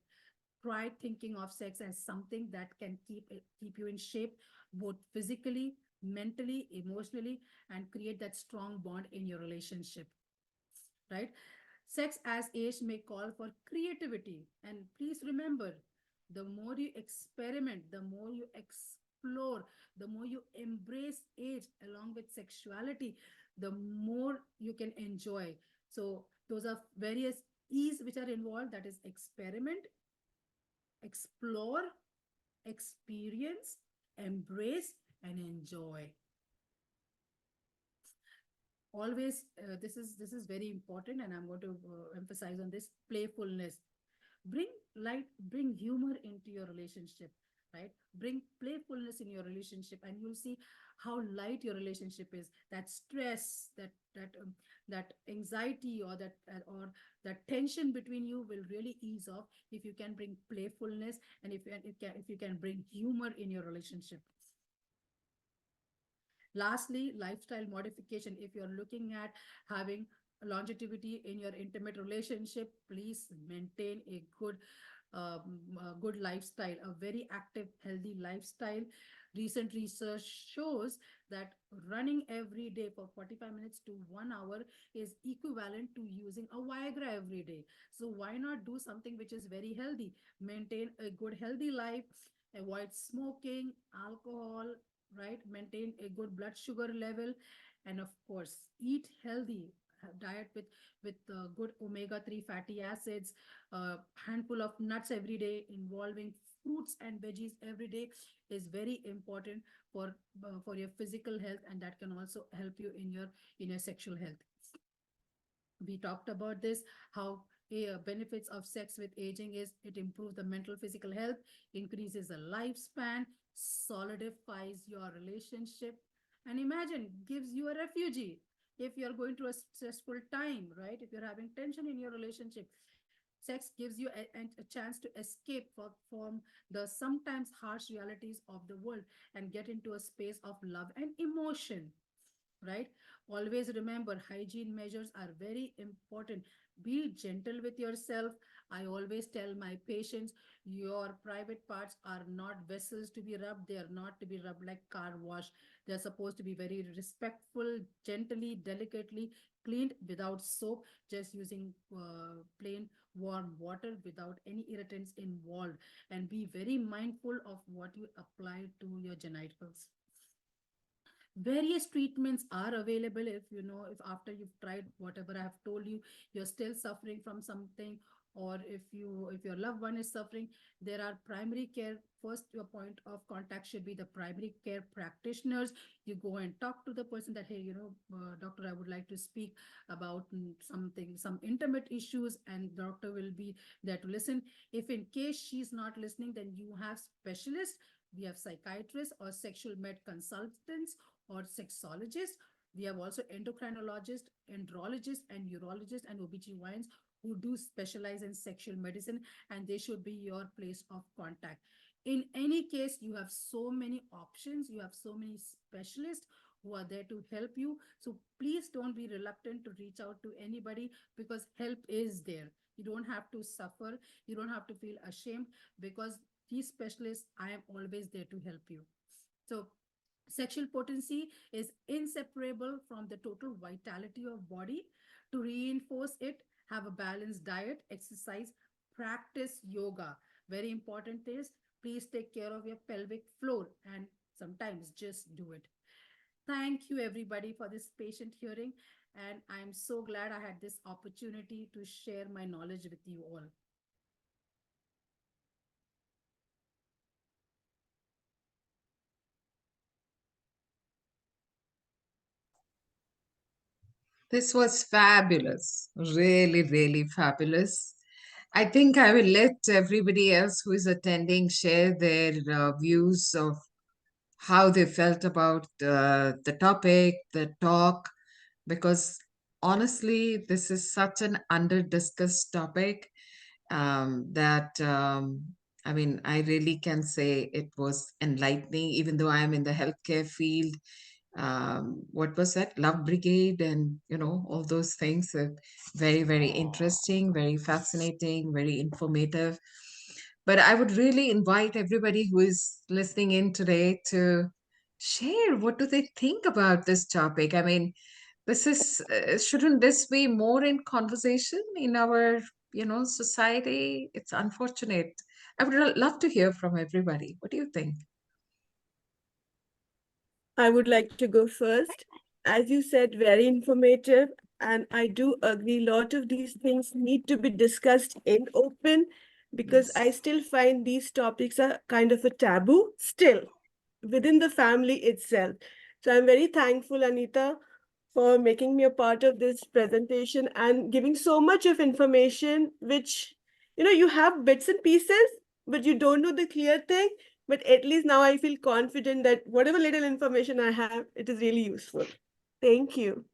Try thinking of sex as something that can keep you in shape, both physically, mentally, emotionally, and create that strong bond in your relationship, right? Sex as age may call for creativity. And please remember, the more you experiment, the more you explore, the more you embrace age along with sexuality, the more you can enjoy. So those are various E's which are involved. That is experiment, explore, experience, embrace, and enjoy. Always, this is very important, and I'm going to emphasize on this: playfulness. Bring light, bring humor into your relationship. right? Bring playfulness in your relationship, and you'll see how light your relationship is. That stress, that anxiety, or that tension between you will really ease off if you can bring playfulness, and if you can bring humor in your relationship. Lastly, lifestyle modification. If you're looking at having longevity in your intimate relationship, please maintain a good lifestyle, a very active, healthy lifestyle. Recent research shows that running every day for 45 minutes to 1 hour is equivalent to using a Viagra every day. So why not do something which is very healthy? Maintain a good, healthy life, avoid smoking, alcohol, right? Maintain a good blood sugar level, and of course, eat healthy. Diet with good omega 3 fatty acids, handful of nuts every day, involving fruits and veggies every day is very important for your physical health, and that can also help you in your sexual health. We talked about this, how benefits of sex with aging is it improves the mental physical health, increases the lifespan, solidifies your relationship, and imagine, gives you a refugee if you're going through a stressful time, right? If you're having tension in your relationship, sex gives you a chance to escape from the sometimes harsh realities of the world and get into a space of love and emotion, right? Always remember, hygiene measures are very important. Be gentle with yourself. I always tell my patients, your private parts are not vessels to be rubbed. They are not to be rubbed like car wash. They're supposed to be very respectful, gently, delicately cleaned without soap, just using plain warm water without any irritants involved. And be very mindful of what you apply to your genitals. Various treatments are available. If you know, if after you've tried whatever I have told you, you're still suffering from something, or if your loved one is suffering, there are primary care. First, your point of contact should be the primary care practitioners. You go and talk to the person that, hey, doctor, I would like to speak about something, some intimate issues, and doctor will be there to listen. If in case she's not listening, then you have specialists. We have psychiatrists or sexual med consultants or sexologists. We have also endocrinologists, andrologists, and urologists and OBGYNs who do specialize in sexual medicine, and they should be your place of contact. In any case, you have so many options, you have so many specialists who are there to help you. So please don't be reluctant to reach out to anybody, because help is there. You don't have to suffer, you don't have to feel ashamed, because these specialists, I am always there to help you. So sexual potency is inseparable from the total vitality of body. To reinforce it, have a balanced diet, exercise, practice yoga. Very important is, please take care of your pelvic floor, and sometimes just do it. Thank you everybody for this patient hearing, and I'm so glad I had this opportunity to share my knowledge with you all. This was fabulous. Really, really fabulous. I think I will let everybody else who is attending share their views of how they felt about the topic, the talk, because honestly, this is such an under discussed topic that I mean, I really can say it was enlightening, even though I am in the healthcare field. What was that? Love Brigade, and all those things. Very, very interesting, very fascinating, very informative. But I would really invite everybody who is listening in today to share what do they think about this topic. I mean, this is shouldn't this be more in conversation in our society? It's unfortunate. I would love to hear from everybody. What do you think? I would like to go first. As you said, very informative. And I do agree, a lot of these things need to be discussed in open, because Yes. I still find these topics are kind of a taboo still within the family itself. So I'm very thankful, Anita, for making me a part of this presentation and giving so much of information, which, you have bits and pieces, but you don't know the clear thing. but at least now I feel confident that whatever little information I have, it is really useful. Thank you.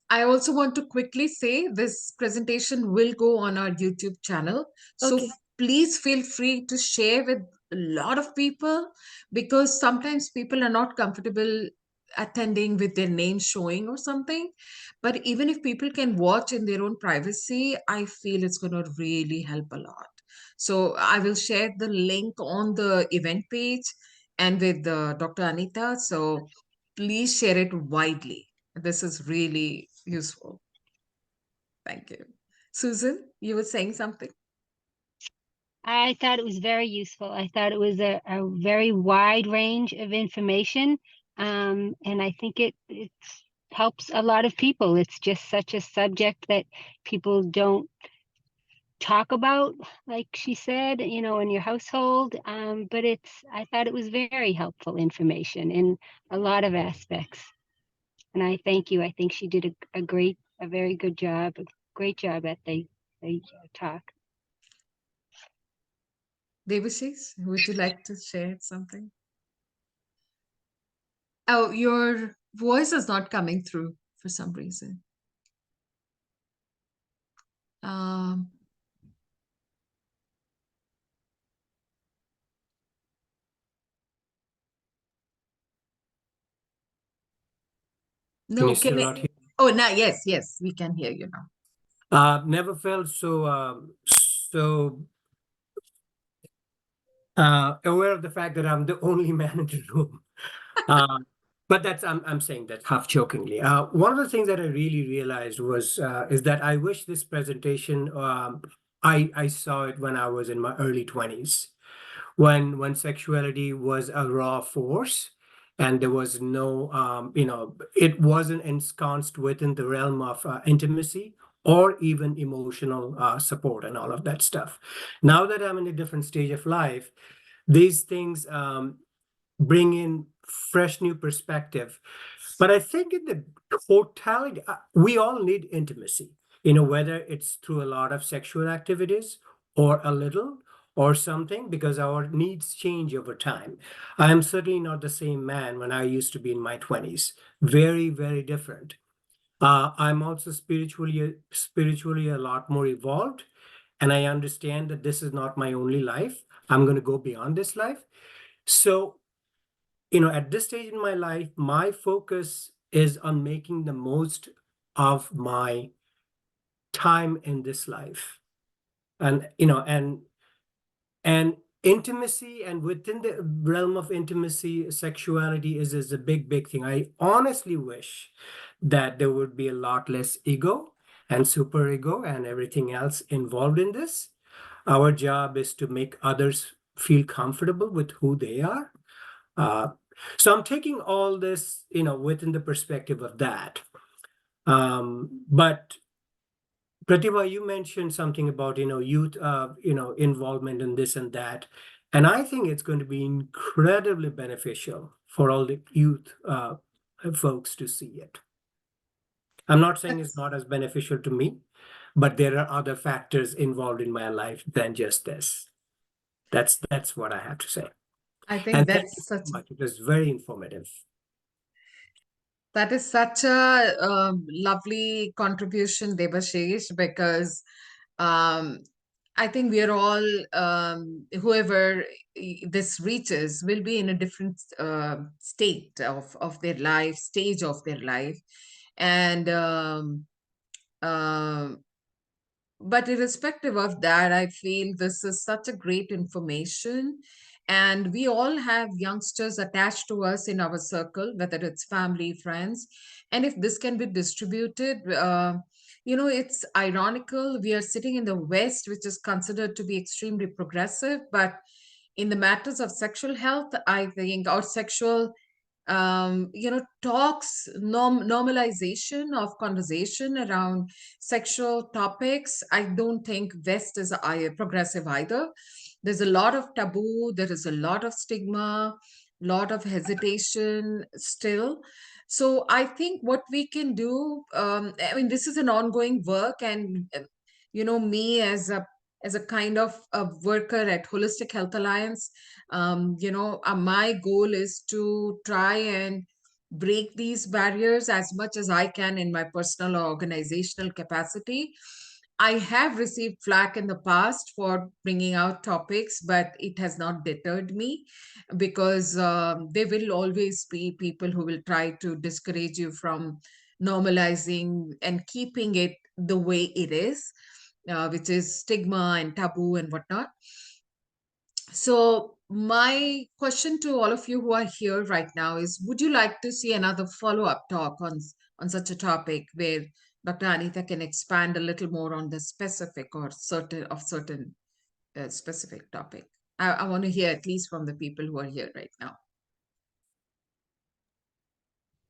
I also want to quickly say this presentation will go on our YouTube channel. So Okay. please feel free to share with a lot of people, because sometimes people are not comfortable attending with their name showing or something. But even if people can watch in their own privacy, I feel it's going to really help a lot. So I will share the link on the event page and with Dr. Anita. So please share it widely. This is really useful. Thank you. Susan, you were saying something? I thought it was very useful. I thought it was a very wide range of information. And I think it helps a lot of people. It's just such a subject that people don't talk about, like she said, you know, in your household. But I thought it was very helpful information in a lot of aspects. And I thank you. I think she did a very good job, a great job at the talk. Devashish, would you like to share something? Oh, your voice is not coming through for some reason. Um, Can you no, still can not I? hear? Oh, now, yes, we can hear you now. Never felt so aware of the fact that I'm the only man in the room. Uh, but I'm saying that half jokingly. One of the things that I really realized was is that I wish this presentation I saw it when I was in my early 20s, when sexuality was a raw force and there was no it wasn't ensconced within the realm of intimacy or even emotional support and all of that stuff. Now that I'm in a different stage of life, these things bring in fresh new perspective. But I think in the totality, we all need intimacy, whether it's through a lot of sexual activities or a little or something, because our needs change over time. I am certainly not the same man when I used to be in my 20s. Very, very different. I'm also spiritually a lot more evolved, and I understand that this is not my only life. I'm going to go beyond this life. So at this stage in my life, my focus is on making the most of my time in this life. And intimacy, and within the realm of intimacy, sexuality is a big thing. I honestly wish that there would be a lot less ego and superego and everything else involved in this. Our job is to make others feel comfortable with who they are. uh, so I'm taking all this, within the perspective of that. But Pratibha, you mentioned something about, youth, involvement in this and that. And I think it's going to be incredibly beneficial for all the youth folks to see it. I'm not saying it's not as beneficial to me, but there are other factors involved in my life than just this. That's what I have to say. I think And thank you that's so such much. It was very informative. that is such a lovely contribution, Debashish, because um, I think we are all, whoever this reaches will be in a different state of their life, stage of their life. And um, but irrespective of that, I feel this is such a great information. And we all have youngsters attached to us in our circle, whether it's family, friends. And if this can be distributed, it's ironical. We are sitting in the West, which is considered to be extremely progressive, but in the matters of sexual health, I think, or sexual talks, normalization of conversation around sexual topics. I don't think West is progressive either. There's a lot of taboo, there is a lot of stigma, lot of hesitation still. So I think what we can do, I mean, this is an ongoing work, and me as a as a kind of a worker at Holistic Health Alliance, my goal is to try and break these barriers as much as I can in my personal or organizational capacity. I have received flack in the past for bringing out topics, but it has not deterred me, because there will always be people who will try to discourage you from normalizing and keeping it the way it is, which is stigma and taboo and whatnot. So my question to all of you who are here right now is, would you like to see another follow-up talk on such a topic where Dr. Anita can expand a little more on the specific or certain specific topic? I want to hear at least from the people who are here right now.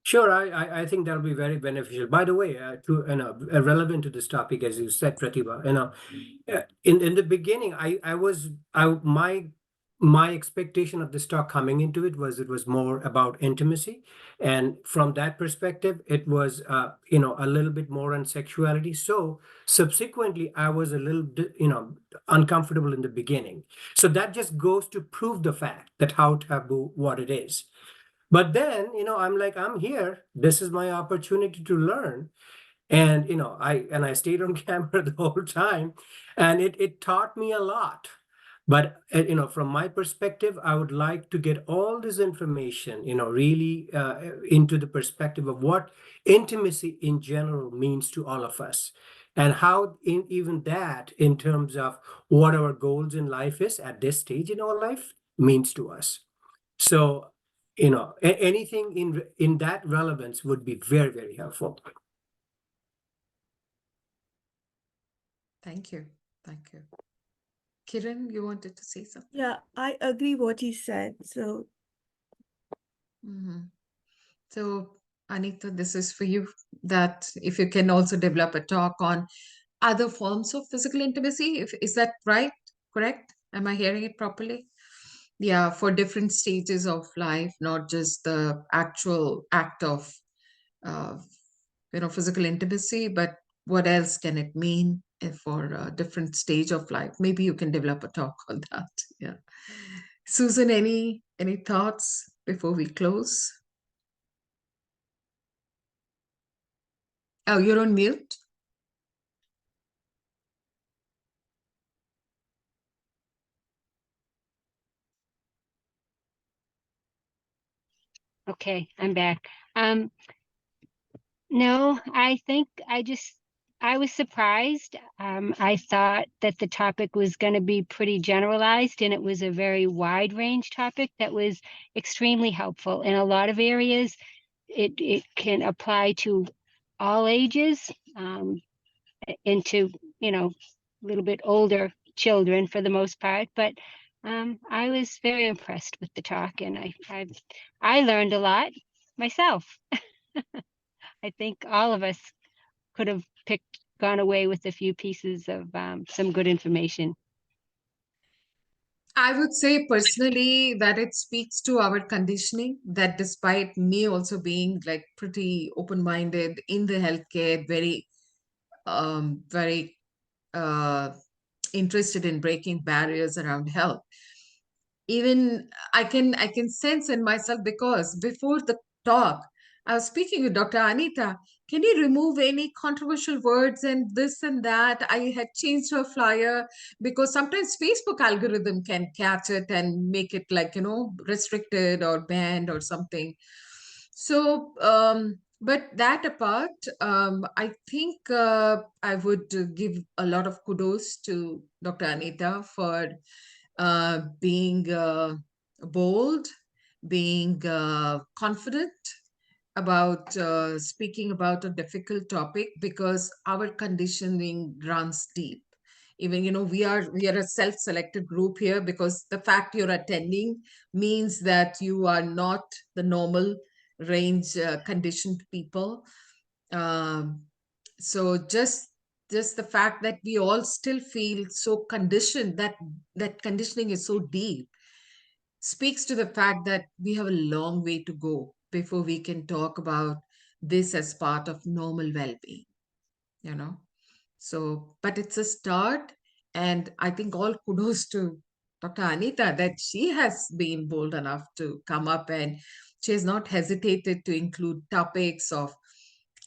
Sure, I think that'll be very beneficial. By the way, relevant to this topic, as you said, Pratibha, in the beginning, my expectation of this talk coming into it was more about intimacy, and from that perspective, it was a little bit more on sexuality. So subsequently, I was a little uncomfortable in the beginning. So that just goes to prove the fact that how taboo what it is. But then, I'm like, I'm here. This is my opportunity to learn. And, I stayed on camera the whole time, and it taught me a lot. But, from my perspective, I would like to get all this information, really into the perspective of what intimacy in general means to all of us. And how even that, in terms of what our goals in life is at this stage in our life, means to us. So, anything in that relevance would be very, very helpful. Thank you. Thank you. Kiran, you wanted to say something? Yeah, I agree what he said. So So, Anita, this is for you, that if you can also develop a talk on other forms of physical intimacy. Is that right? Correct? Am I hearing it properly? Yeah, for different stages of life, not just the actual act of uh, physical intimacy, but what else can it mean for a different stage of life? Maybe you can develop a talk on that. Yeah. Susan, any thoughts before we close? Oh, you're on mute. Okay, I'm back. No, I think I was surprised. I thought that the topic was going to be pretty generalized, and it was a very wide range topic that was extremely helpful in a lot of areas. It can apply to all ages, into, a little bit older children for the most part, but I was very impressed with the talk, and I learned a lot myself. I think all of us could have gone away with a few pieces of some good information. I would say personally that it speaks to our conditioning, that despite me also being like pretty open-minded in the healthcare, very interested in breaking barriers around health. Even I can sense in myself, because before the talk, I was speaking with Dr. Anita. Can you remove any controversial words and this and that? I had changed her flyer because sometimes Facebook algorithm can catch it and make it like, restricted or banned or something. So, but that apart, I think I would give a lot of kudos to Dr. Anita for being bold, being confident about speaking about a difficult topic, because our conditioning runs deep. Even we are a self-selected group here, because the fact you're attending means that you are not the normal range conditioned people. um, so just the fact that we all still feel so conditioned, that conditioning is so deep, speaks to the fact that we have a long way to go before we can talk about this as part of normal well-being. So but it's a start, And I think all kudos to Dr. Anita that she has been bold enough to come up, and she has not hesitated to include topics of,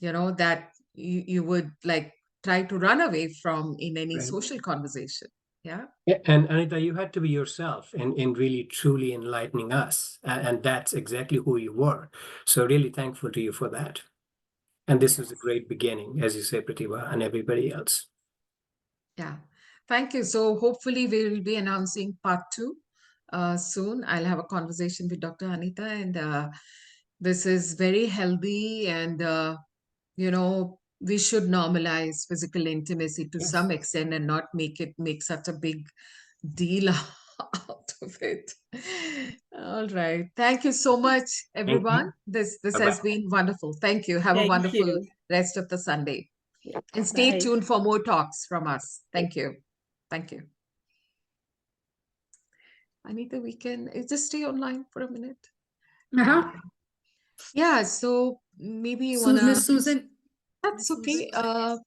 that you would like try to run away from in any Right. social conversation. Yeah. And Anita, you had to be yourself in really truly enlightening us. And that's exactly who you were. So really thankful to you for that. And this is a great beginning, as you say, Pratibha, and everybody else. Yeah. Thank you. So hopefully we will be announcing part 2 soon. I'll have a conversation with Dr. Anita, and this is very healthy, and we should normalize physical intimacy to Yes. some extent and not make such a big deal out of it. All right. Thank you so much, everyone. This Bye-bye. has been wonderful. Thank you. Have a Thank wonderful you. rest of the Sunday. And stay Bye. tuned for more talks from us. Thank you. Thank you. Anita, we can just stay online for a minute. Uh-huh. Yeah, so maybe you wanna. Miss Susan. That's Miss okay. Susan.